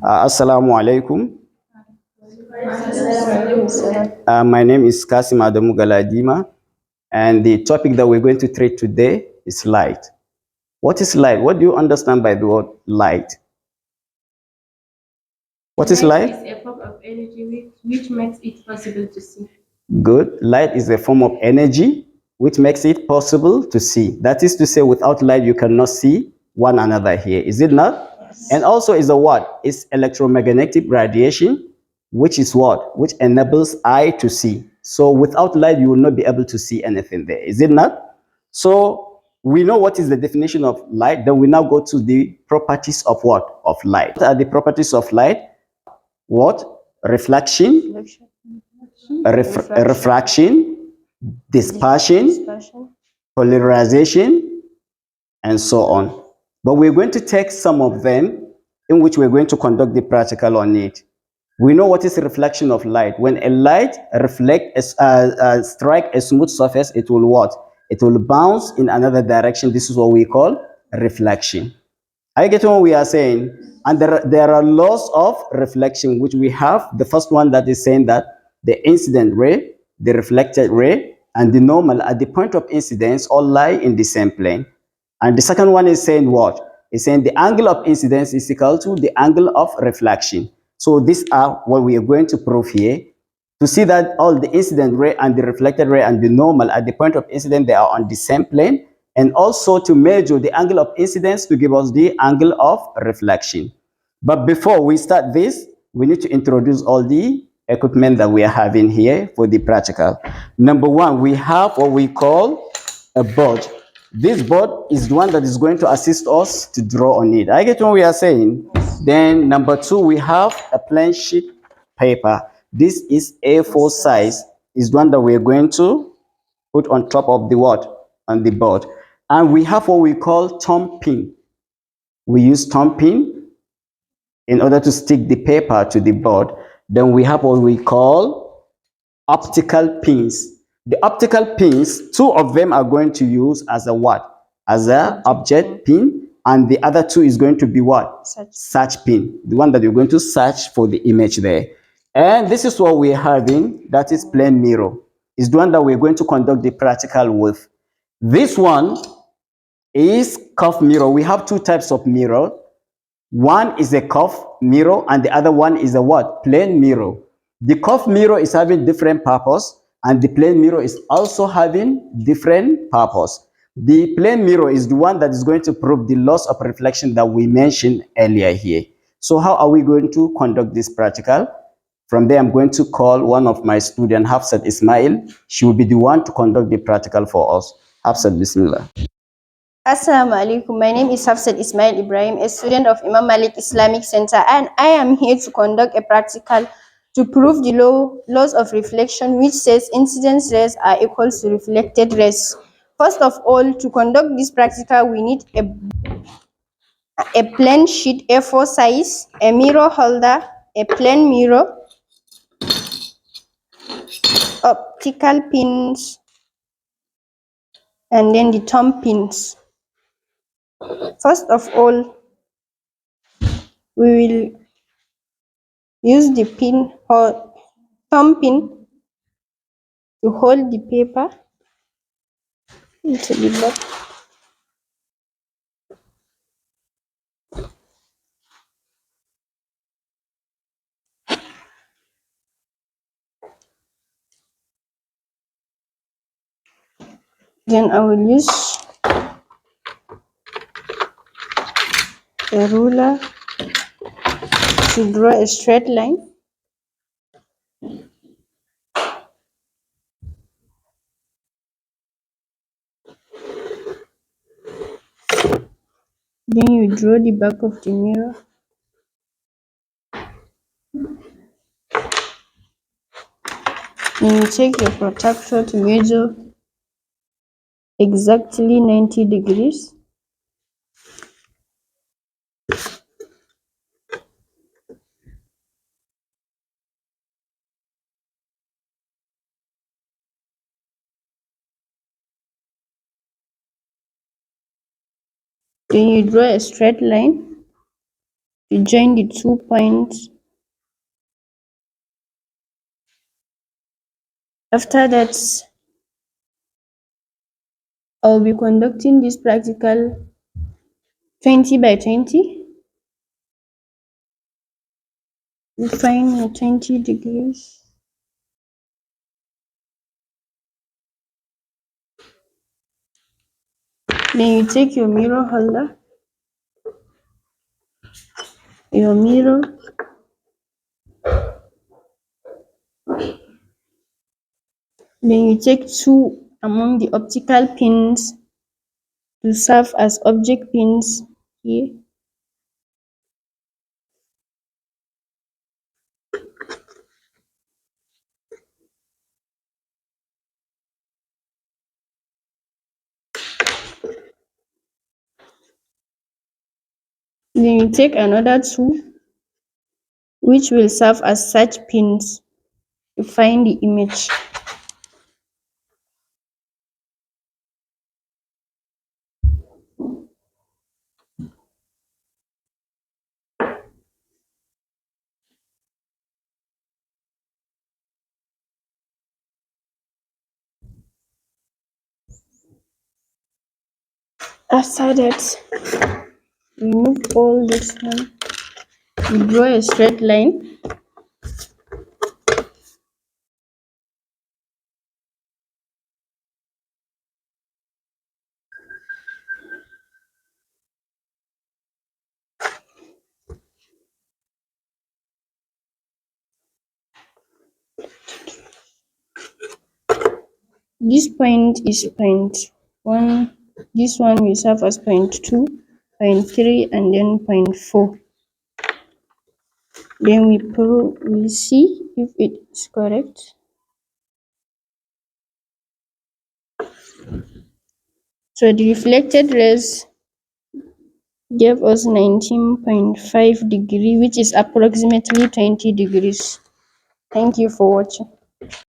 Assalamu alaikum. My name is Kasim Adamu Galadima, and the topic that we're going to treat today is light. What is light? What do you understand by the word light? What is light? Light is a form of energy which makes it possible to see. Good. Light is a form of energy which makes it possible to see. That is to say, without light, you cannot see one another here. Is it not? Yes. And also, is a what? It's electromagnetic radiation, which is what? Which enables eye to see. So without light, you will not be able to see anything there. Is it not? So we know what is the definition of light. Then we now go to the properties of what? Of light. What are the properties of light? What? Reflection, refraction, dispersion, polarization, and so on. But we're going to take some of them in which we're going to conduct the practical on it. We know what is reflection of light. When a light strike a smooth surface, it will what? It will bounce in another direction. This is what we call reflection. Are you getting what we are saying? And there are laws of reflection, which we have. The first one that is saying that the incident ray, the reflected ray, and the normal at the point of incidence all lie in the same plane. And the second one is saying what? It's saying the angle of incidence is equal to the angle of reflection. So these are what we are going to prove here. To see that all the incident ray and the reflected ray and the normal at the point of incidence, they are on the same plane, and also to measure the angle of incidence to give us the angle of reflection. But before we start this, we need to introduce all the equipment that we are having here for the practical. Number one, we have what we call a board. This board is the one that is going to assist us to draw on it. I get what we are saying. Then number two, we have a plain sheet paper. This is A4 size, is the one that we're going to put on top of the what? On the board. And we have what we call thumb pin. We use thumb pin in order to stick the paper to the board. Then we have what we call optical pins. The optical pins, two of them are going to use as a what? As a object pin, and the other two is going to be what? Search pin. The one that you're going to search for the image there. And this is what we're having, that is plain mirror. Is the one that we're going to conduct the practical with. This one is curved mirror. We have two types of mirror. One is a curved mirror and the other one is a what? Plain mirror. The curved mirror is having different purpose and the plain mirror is also having different purpose. The plain mirror is the one that is going to prove the loss of reflection that we mentioned earlier here. So how are we going to conduct this practical? From there, I'm going to call one of my students, Hafsat Ismail. She will be the one to conduct the practical for us. Hafsat, Bismillah. Assalamu alaikum. My name is Hafsat Ismail Ibrahim, a student of Imam Malik Islamic Center, and I am here to conduct a practical to prove the laws of reflection, which says incident rays are equal to reflected rays. First of all, to conduct this practical, we need a plain sheet A4 size, a mirror holder, a plain mirror, optical pins, and then the thumb pins. First of all, we will use the pin or thumb pin to hold the paper into the box. Then I will use a ruler to draw a straight line. Then you draw the back of the mirror. Then you take your protractor to measure exactly 90 degrees. Then you draw a straight line to join the 2 points. After that, I'll be conducting this practical 20 by 20. We find your 20 degrees. Then you take your mirror holder, your mirror, then you take two among the optical pins to serve as object pins here. Then you take another two, which will serve as search pins to find the image. After that, remove all this one. You draw a straight line. This point is point 1, this one will serve as point 2, point 3, and then point 4. Then we see if it is correct. So the reflected rays gave us 19.5 degree, which is approximately 20 degrees. Thank you for watching.